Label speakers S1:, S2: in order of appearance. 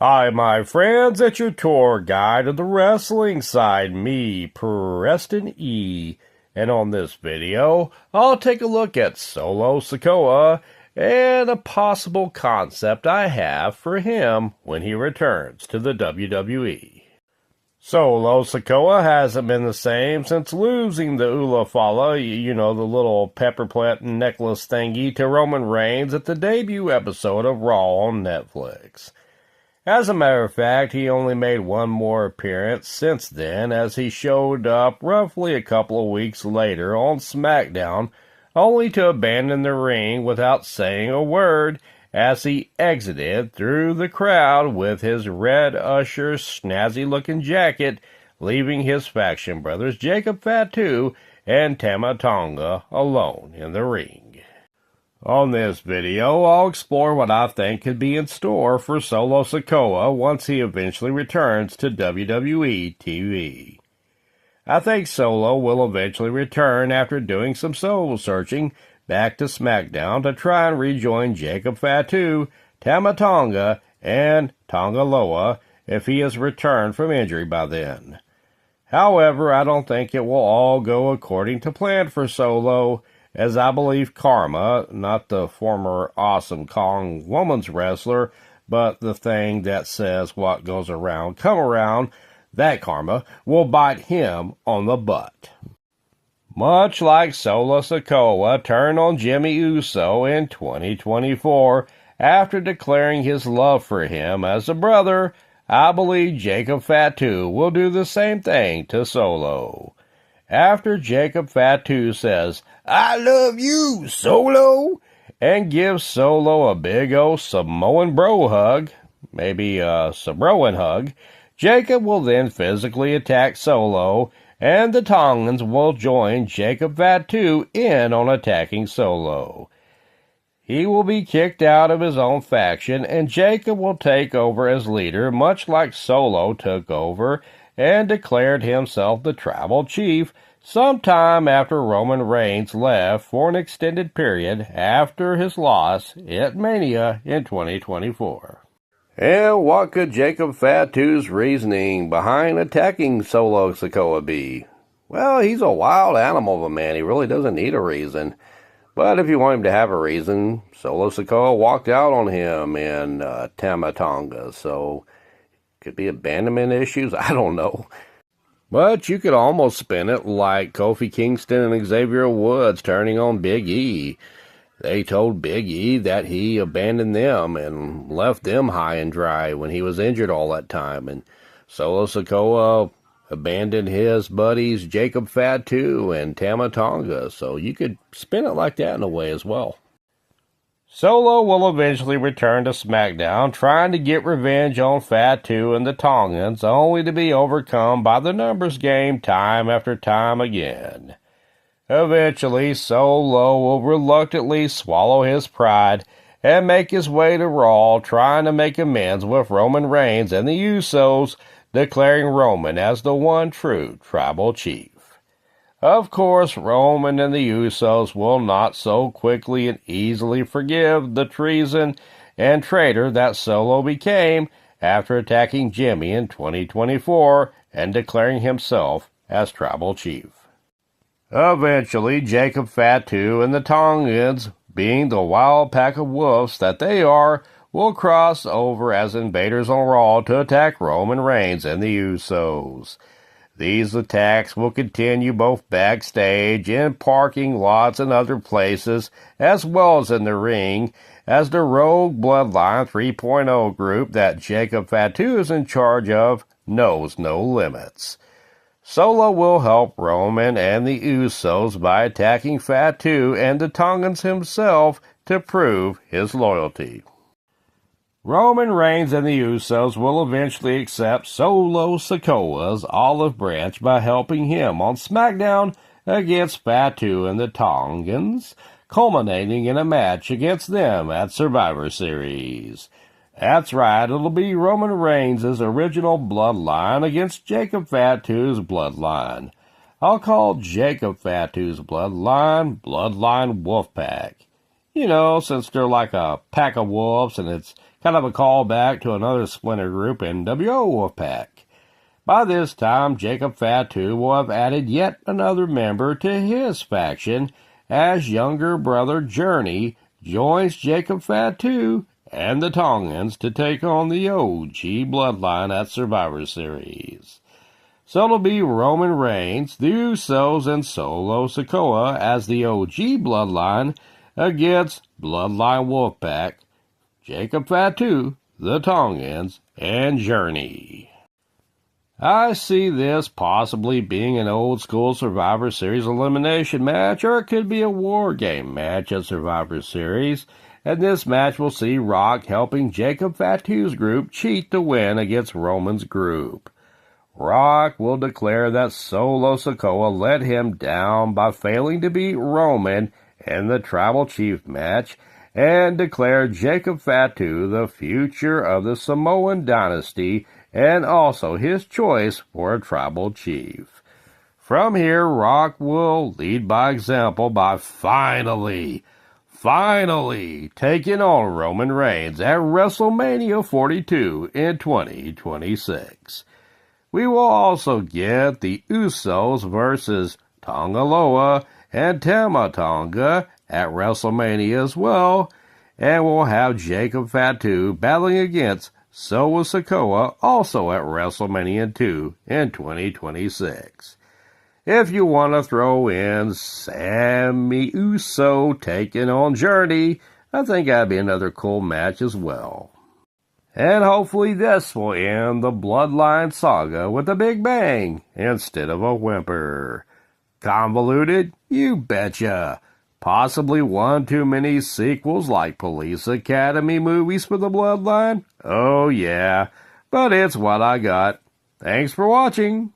S1: Hi, my friends, it's your tour guide of the wrestling side, me, Preston E. And on this video, I'll take a look at Solo Sikoa and a possible concept I have for him when he returns to the WWE. Solo Sikoa hasn't been the same since losing the Ula Fala, the little pepper plant necklace thingy, to Roman Reigns at the debut episode of Raw on Netflix. As a matter of fact, he only made one more appearance since then, as he showed up roughly a couple of weeks later on SmackDown, only to abandon the ring without saying a word as he exited through the crowd with his red Usher snazzy-looking jacket, leaving his faction brothers Jacob Fatu and Tama Tonga alone in the ring. On this video, I'll explore what I think could be in store for Solo Sikoa once he eventually returns to WWE TV. I think Solo will eventually return after doing some soul searching back to SmackDown to try and rejoin Jacob Fatu, Tama Tonga, and Tonga Loa if he has returned from injury by then. However, I don't think it will all go according to plan for Solo, as I believe Karma, not the former Awesome Kong women's wrestler, but the thing that says what goes around come around, that Karma will bite him on the butt. Much like Solo Sikoa turned on Jimmy Uso in 2024 after declaring his love for him as a brother, I believe Jacob Fatu will do the same thing to Solo. After Jacob Fatu says, "I love you, Solo," and gives Solo a big old Samoan bro hug, maybe a Sabroan hug, Jacob will then physically attack Solo, and the Tongans will join Jacob Fatu in on attacking Solo. He will be kicked out of his own faction, and Jacob will take over as leader, much like Solo took over and declared himself the tribal chief sometime after Roman Reigns left for an extended period after his loss at Mania in 2024. And what could Jacob Fatu's reasoning behind attacking Solo Sikoa be? Well, he's a wild animal of a man. He really doesn't need a reason. But if you want him to have a reason, Solo Sikoa walked out on him in Tama Tonga, so could be abandonment issues, I don't know. But you could almost spin it like Kofi Kingston and Xavier Woods turning on Big E. They told Big E that he abandoned them and left them high and dry when he was injured all that time. And Solo Sikoa abandoned his buddies Jacob Fatu and Tama Tonga. So you could spin it like that in a way as well. Solo will eventually return to SmackDown, trying to get revenge on Fatu and the Tongans, only to be overcome by the numbers game time after time again. Eventually, Solo will reluctantly swallow his pride and make his way to Raw, trying to make amends with Roman Reigns and the Usos, declaring Roman as the one true tribal chief. Of course, Roman and the Usos will not so quickly and easily forgive the treason and traitor that Solo became after attacking Jimmy in 2024 and declaring himself as tribal chief. Eventually, Jacob Fatu and the Tongans, being the wild pack of wolves that they are, will cross over as invaders on Raw to attack Roman Reigns and the Usos. These attacks will continue both backstage, in parking lots, and other places, as well as in the ring, as the Rogue Bloodline 3.0 group that Jacob Fatu is in charge of knows no limits. Solo will help Roman and the Usos by attacking Fatu and the Tongans himself to prove his loyalty. Roman Reigns and the Usos will eventually accept Solo Sikoa's olive branch by helping him on SmackDown against Fatu and the Tongans, culminating in a match against them at Survivor Series. That's right, it'll be Roman Reigns' original bloodline against Jacob Fatu's bloodline. I'll call Jacob Fatu's Bloodline Wolfpack. Since they're like a pack of wolves and it's kind of a callback to another splinter group, NWO Wolfpack. By this time, Jacob Fatu will have added yet another member to his faction as younger brother Journey joins Jacob Fatu and the Tongans to take on the OG Bloodline at Survivor Series. So it'll be Roman Reigns, the Usos, and Solo Sikoa as the OG Bloodline against Bloodline Wolfpack, Jacob Fatu, the Tongans, and Journey. I see this possibly being an old-school Survivor Series elimination match, or it could be a War Game match at Survivor Series, and this match will see Rock helping Jacob Fatu's group cheat to win against Roman's group. Rock will declare that Solo Sikoa let him down by failing to beat Roman in the Tribal Chief match, and declare Jacob Fatu the future of the Samoan dynasty and also his choice for a tribal chief. From here, Rock will lead by example by finally taking on Roman Reigns at WrestleMania 42 in 2026. We will also get the Usos versus Tongaloa and Tama Tonga at WrestleMania as well, and we'll have Jacob Fatu battling against Solo Sikoa also at WrestleMania 2 in 2026. If you want to throw in Sammy Uso taking on Journey, I think that'd be another cool match as well. And hopefully this will end the Bloodline saga with a big bang instead of a whimper. Convoluted? You betcha. Possibly one too many sequels like Police Academy movies for the Bloodline? Oh yeah, but it's what I got. Thanks for watching.